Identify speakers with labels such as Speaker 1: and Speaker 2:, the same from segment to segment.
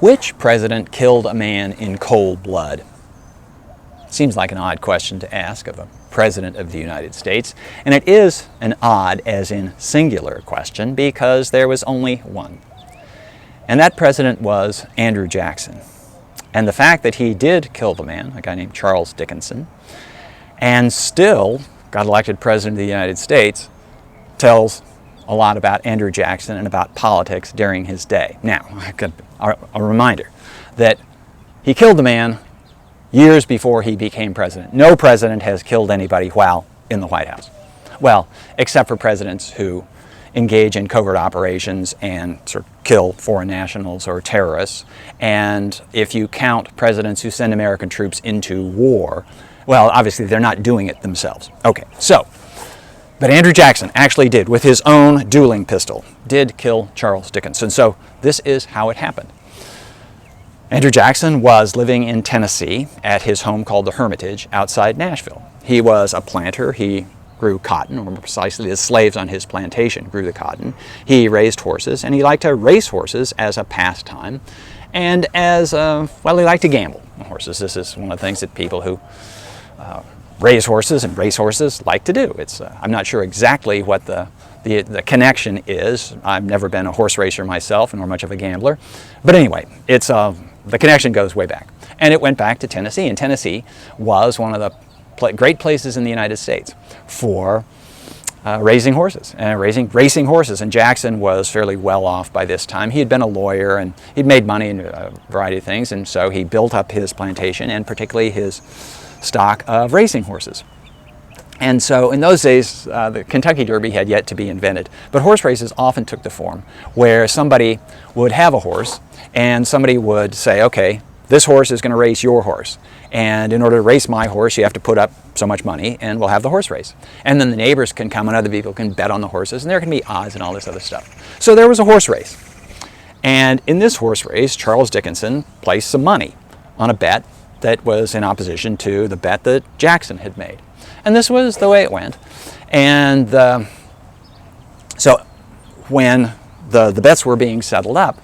Speaker 1: Which president killed a man in cold blood? Seems like an odd question to ask of a president of the United States, and it is an odd, as in singular, question because there was only one. And that president was Andrew Jackson. And the fact that he did kill the man, a guy named Charles Dickinson, and still got elected president of the United States, tells a lot about Andrew Jackson and about politics during his day. Now, a reminder that he killed the man years before he became president. No president has killed anybody while in the White House. Well, except for presidents who engage in covert operations and sort of kill foreign nationals or terrorists. And if you count presidents who send American troops into war, well, obviously they're not doing it themselves. Okay, so, but Andrew Jackson actually did, with his own dueling pistol, did kill Charles Dickinson. So this is how it happened. Andrew Jackson was living in Tennessee at his home called the Hermitage outside Nashville. He was a planter. He grew cotton, or more precisely, the slaves on his plantation grew the cotton. He raised horses, and he liked to race horses as a pastime, and as, well, he liked to gamble on horses. This is one of the things that people who raise horses and race horses like to do. It's, I'm not sure exactly what the connection is. I've never been a horse racer myself, nor much of a gambler. But anyway, it's, the connection goes way back. And it went back to Tennessee, and Tennessee was one of the great places in the United States for raising horses and racing horses. And Jackson was fairly well off by this time. He had been a lawyer and he'd made money in a variety of things, and so he built up his plantation and particularly his stock of racing horses. And so in those days, the Kentucky Derby had yet to be invented, but horse races often took the form where somebody would have a horse and somebody would say, okay, this horse is going to race your horse. And in order to race my horse, you have to put up so much money, and we'll have the horse race. And then the neighbors can come and other people can bet on the horses, and there can be odds and all this other stuff. So there was a horse race. And in this horse race, Charles Dickinson placed some money on a bet that was in opposition to the bet that Jackson had made. And this was the way it went. And so when the bets were being settled up,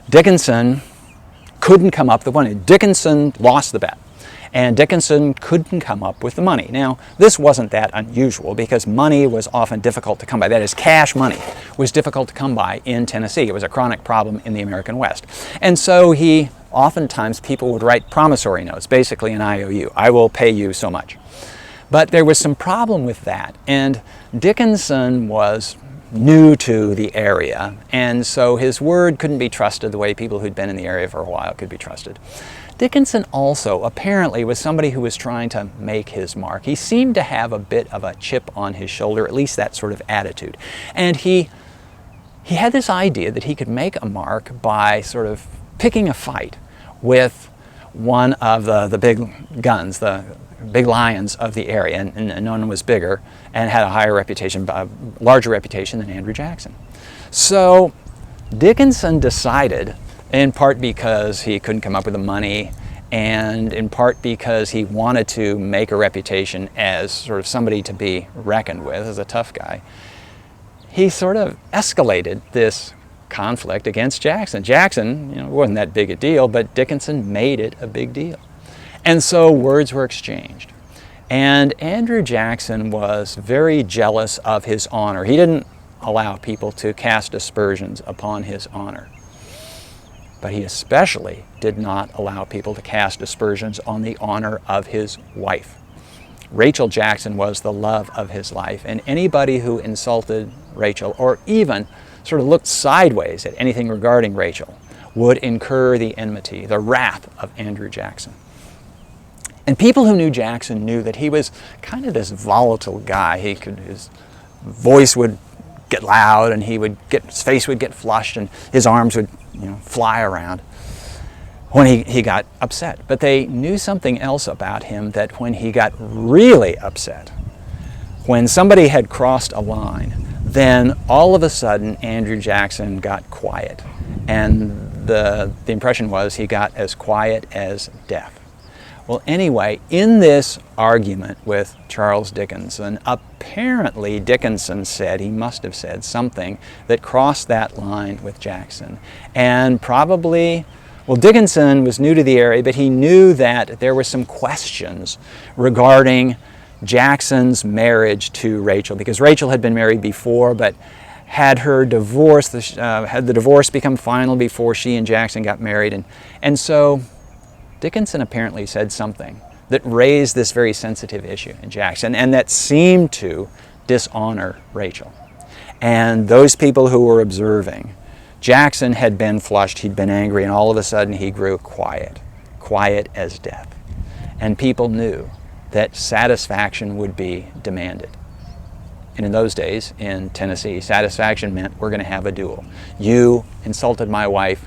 Speaker 1: Dickinson couldn't come up with the money. Dickinson lost the bet, and Dickinson couldn't come up with the money. Now, this wasn't that unusual because money was often difficult to come by. That is, cash money was difficult to come by in Tennessee. It was a chronic problem in the American West. And so oftentimes people would write promissory notes, basically an IOU. I will pay you so much. But there was some problem with that, and Dickinson was new to the area, and so his word couldn't be trusted the way people who'd been in the area for a while could be trusted. Dickinson also apparently was somebody who was trying to make his mark. He seemed to have a bit of a chip on his shoulder, at least that sort of attitude. And he had this idea that he could make a mark by sort of picking a fight with one of the big guns, the big lions of the area, and none was bigger and had a higher reputation, a larger reputation than Andrew Jackson. So Dickinson decided, in part because he couldn't come up with the money, and in part because he wanted to make a reputation as sort of somebody to be reckoned with, as a tough guy, he sort of escalated this conflict against Jackson. Jackson, wasn't that big a deal, but Dickinson made it a big deal. And so words were exchanged. And Andrew Jackson was very jealous of his honor. He didn't allow people to cast aspersions upon his honor. But he especially did not allow people to cast aspersions on the honor of his wife. Rachel Jackson was the love of his life, and anybody who insulted Rachel or even sort of looked sideways at anything regarding Rachel would incur the enmity, the wrath of Andrew Jackson. And people who knew Jackson knew that he was kind of this volatile guy. His voice would get loud, and his face would get flushed, and his arms would fly around when he got upset. But they knew something else about him, that when he got really upset, when somebody had crossed a line, then all of a sudden Andrew Jackson got quiet. And the impression was he got as quiet as death. Well, anyway, in this argument with Charles Dickinson, apparently Dickinson he must have said something that crossed that line with Jackson. And probably Well, Dickinson was new to the area, but he knew that there were some questions regarding Jackson's marriage to Rachel, because Rachel had been married before, but had her divorce, had the divorce become final before she and Jackson got married. And so Dickinson apparently said something that raised this very sensitive issue in Jackson, and that seemed to dishonor Rachel. And those people who were observing, Jackson had been flushed, he'd been angry, and all of a sudden he grew quiet as death. And people knew that satisfaction would be demanded. And in those days in Tennessee, satisfaction meant we're going to have a duel. You insulted my wife,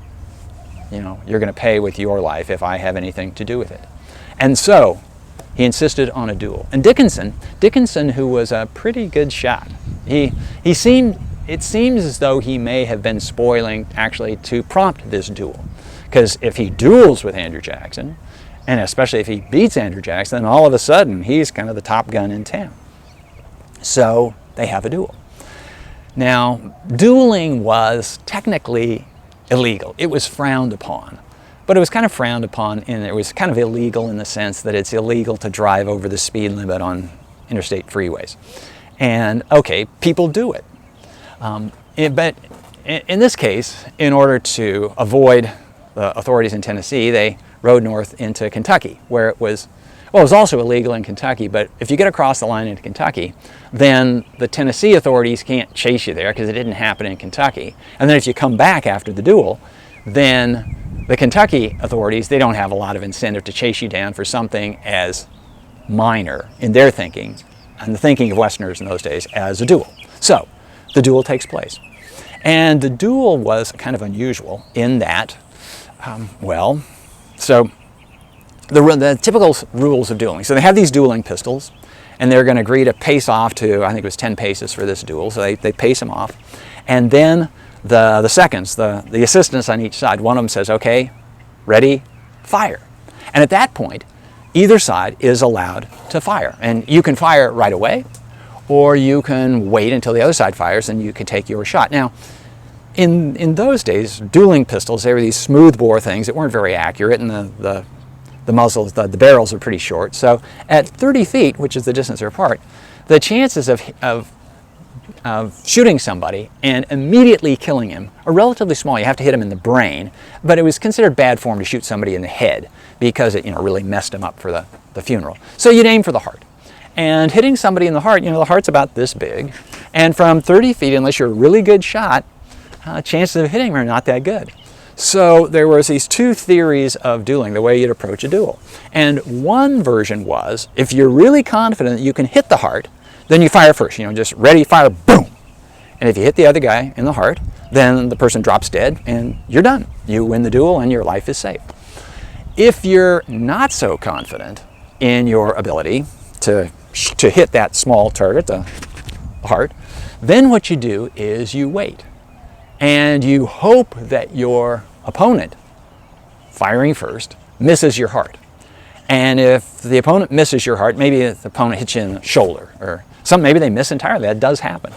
Speaker 1: you're going to pay with your life if I have anything to do with it. And so he insisted on a duel. And Dickinson, who was a pretty good shot, it seems as though he may have been spoiling actually to prompt this duel. Because if he duels with Andrew Jackson, and especially if he beats Andrew Jackson, then all of a sudden he's kind of the top gun in town. So they have a duel. Now, dueling was technically illegal. It was frowned upon. But it was kind of frowned upon, and it was kind of illegal in the sense that it's illegal to drive over the speed limit on interstate freeways. And okay, people do it. But in this case, in order to avoid the authorities in Tennessee, they rode north into Kentucky, where it was also illegal in Kentucky, but if you get across the line into Kentucky, then the Tennessee authorities can't chase you there because it didn't happen in Kentucky. And then if you come back after the duel, then the Kentucky authorities, they don't have a lot of incentive to chase you down for something as minor in their thinking, and the thinking of Westerners in those days, as a duel. So the duel takes place. And the duel was kind of unusual in that, the typical rules of dueling. So they have these dueling pistols, and they're going to agree to pace off to, I think it was 10 paces for this duel, so they pace them off. And then the seconds, the assistants on each side, one of them says, okay, ready, fire. And at that point, either side is allowed to fire. And you can fire right away, or you can wait until the other side fires and you can take your shot. Now, in those days, dueling pistols, they were these smooth bore things that weren't very accurate, and the muzzles, the barrels are pretty short. So at 30 feet, which is the distance they're apart, the chances of shooting somebody and immediately killing him are relatively small. You have to hit him in the brain, but it was considered bad form to shoot somebody in the head because it really messed him up for the funeral. So you'd aim for the heart. And hitting somebody in the heart, the heart's about this big, and from 30 feet, unless you're a really good shot, chances of hitting them are not that good. So there was these two theories of dueling, the way you'd approach a duel. And one version was, if you're really confident that you can hit the heart, then you fire first, just ready, fire, boom. And if you hit the other guy in the heart, then the person drops dead and you're done. You win the duel and your life is safe. If you're not so confident in your ability to hit that small target, the heart, then what you do is you wait. And you hope that your opponent, firing first, misses your heart. And if the opponent misses your heart, maybe the opponent hits you in the shoulder, or maybe they miss entirely. That does happen.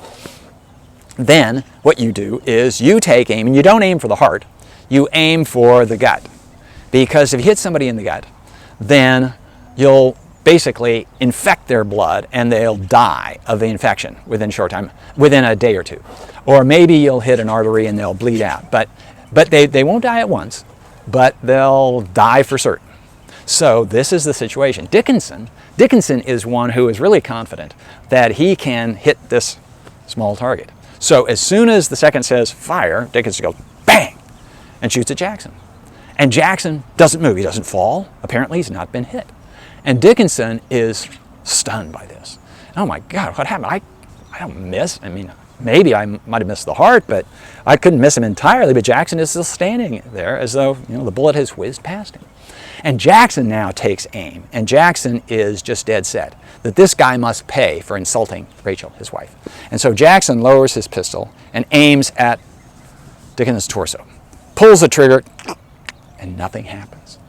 Speaker 1: Then what you do is you take aim, and you don't aim for the heart, you aim for the gut. Because if you hit somebody in the gut, then you'll basically infect their blood and they'll die of the infection within a short time, within a day or two. Or maybe you'll hit an artery and they'll bleed out. But they won't die at once, but they'll die for certain. So this is the situation. Dickinson is one who is really confident that he can hit this small target. So as soon as the second says fire, Dickinson goes bang and shoots at Jackson. And Jackson doesn't move. He doesn't fall. Apparently he's not been hit. And Dickinson is stunned by this. Oh my God, what happened? I don't miss. I mean, maybe I might have missed the heart, but I couldn't miss him entirely. But Jackson is still standing there as though the bullet has whizzed past him. And Jackson now takes aim. And Jackson is just dead set that this guy must pay for insulting Rachel, his wife. And so Jackson lowers his pistol and aims at Dickinson's torso, pulls the trigger, and nothing happens.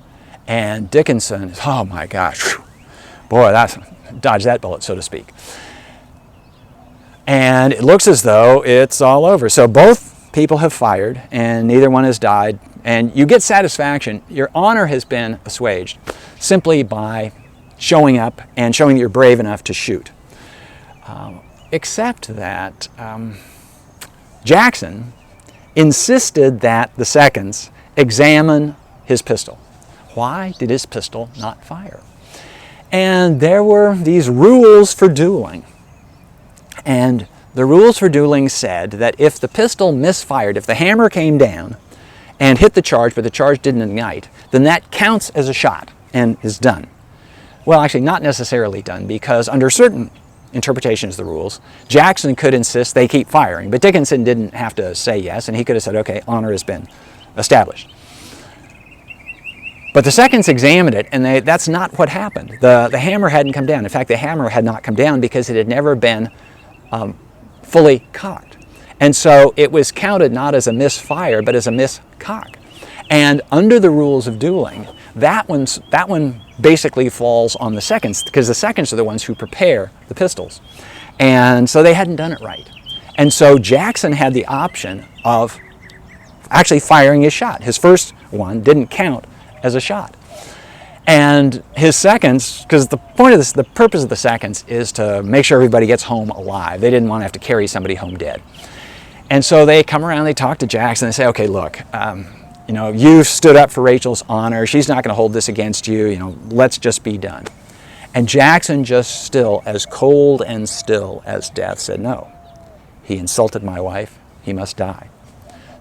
Speaker 1: And Dickinson is, oh my gosh, boy, dodged that bullet, so to speak. And it looks as though it's all over. So both people have fired, and neither one has died. And you get satisfaction. Your honor has been assuaged simply by showing up and showing that you're brave enough to shoot. Except that Jackson insisted that the seconds examine his pistol. Why did his pistol not fire? And there were these rules for dueling. And the rules for dueling said that if the pistol misfired, if the hammer came down and hit the charge, but the charge didn't ignite, then that counts as a shot and is done. Well, actually not necessarily done, because under certain interpretations of the rules, Jackson could insist they keep firing, but Dickinson didn't have to say yes, and he could have said, okay, honor has been established. But the seconds examined it, and that's not what happened. The hammer hadn't come down. In fact, the hammer had not come down because it had never been fully cocked. And so it was counted not as a misfire, but as a miscock. And under the rules of dueling, that one basically falls on the seconds, because the seconds are the ones who prepare the pistols. And so they hadn't done it right. And so Jackson had the option of actually firing his shot. His first one didn't count as a shot. And his seconds, because the purpose of the seconds is to make sure everybody gets home alive. They didn't want to have to carry somebody home dead. And so they come around, they talk to Jackson, they say, okay, look, you stood up for Rachel's honor. She's not going to hold this against you. Let's just be done. And Jackson, just still, as cold and still as death, said, no. He insulted my wife. He must die.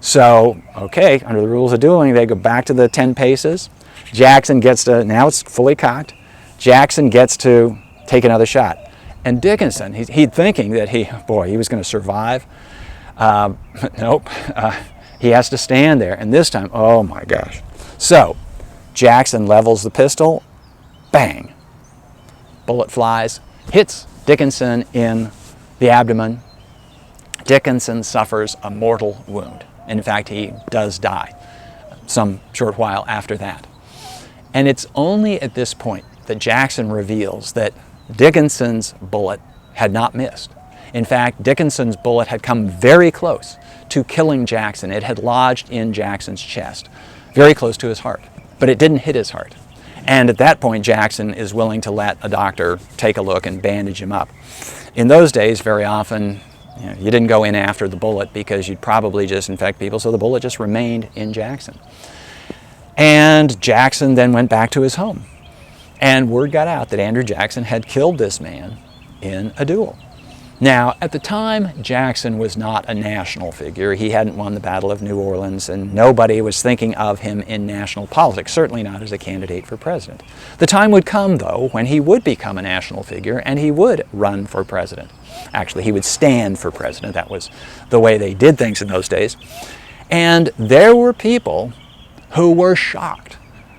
Speaker 1: So, okay, under the rules of dueling, they go back to the 10 paces. Jackson gets to, now it's fully cocked, Jackson gets to take another shot. And Dickinson, he'd thinking that he was going to survive. Nope. He has to stand there, and this time, oh my gosh. So, Jackson levels the pistol, bang. Bullet flies, hits Dickinson in the abdomen. Dickinson suffers a mortal wound. In fact, he does die some short while after that. And it's only at this point that Jackson reveals that Dickinson's bullet had not missed. In fact, Dickinson's bullet had come very close to killing Jackson. It had lodged in Jackson's chest, very close to his heart, but it didn't hit his heart. And at that point, Jackson is willing to let a doctor take a look and bandage him up. In those days, very often, you didn't go in after the bullet because you'd probably just infect people, so the bullet just remained in Jackson. And Jackson then went back to his home. And word got out that Andrew Jackson had killed this man in a duel. Now, at the time, Jackson was not a national figure. He hadn't won the Battle of New Orleans, and nobody was thinking of him in national politics, certainly not as a candidate for president. The time would come, though, when he would become a national figure and he would run for president. Actually, he would stand for president. That was the way they did things in those days. And there were people who were shocked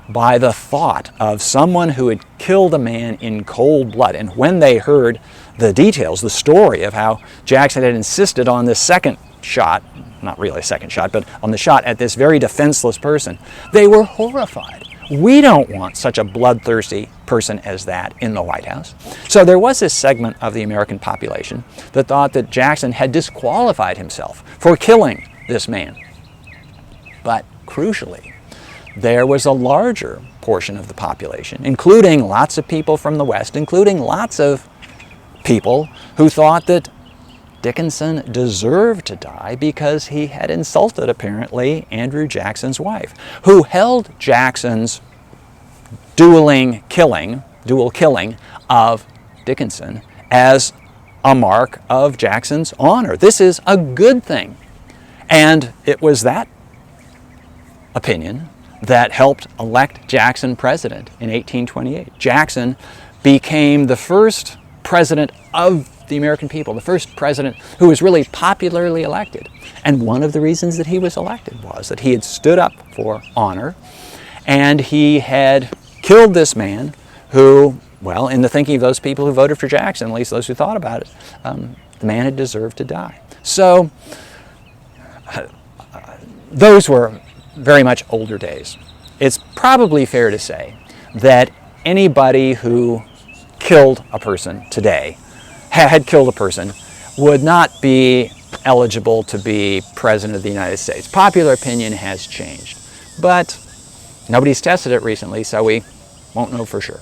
Speaker 1: by the thought of someone who had killed a man in cold blood. And when they heard the details, the story of how Jackson had insisted on this second shot, not really a second shot, but on the shot at this very defenseless person, they were horrified. We don't want such a bloodthirsty person as that in the White House. So there was this segment of the American population that thought that Jackson had disqualified himself for killing this man. But crucially, there was a larger portion of the population, including lots of people from the West, including lots of people who thought that Dickinson deserved to die because he had insulted, apparently, Andrew Jackson's wife, who held Jackson's dual killing of Dickinson as a mark of Jackson's honor. This is a good thing. And it was that opinion that helped elect Jackson president in 1828. Jackson became the first president of the American people, the first president who was really popularly elected. And one of the reasons that he was elected was that he had stood up for honor, and he had killed this man who, well, in the thinking of those people who voted for Jackson, at least those who thought about it, the man had deserved to die. So those were very much older days. It's probably fair to say that anybody who killed a person today, had killed a person, would not be eligible to be president of the United States. Popular opinion has changed. but nobody's tested it recently, so we won't know for sure.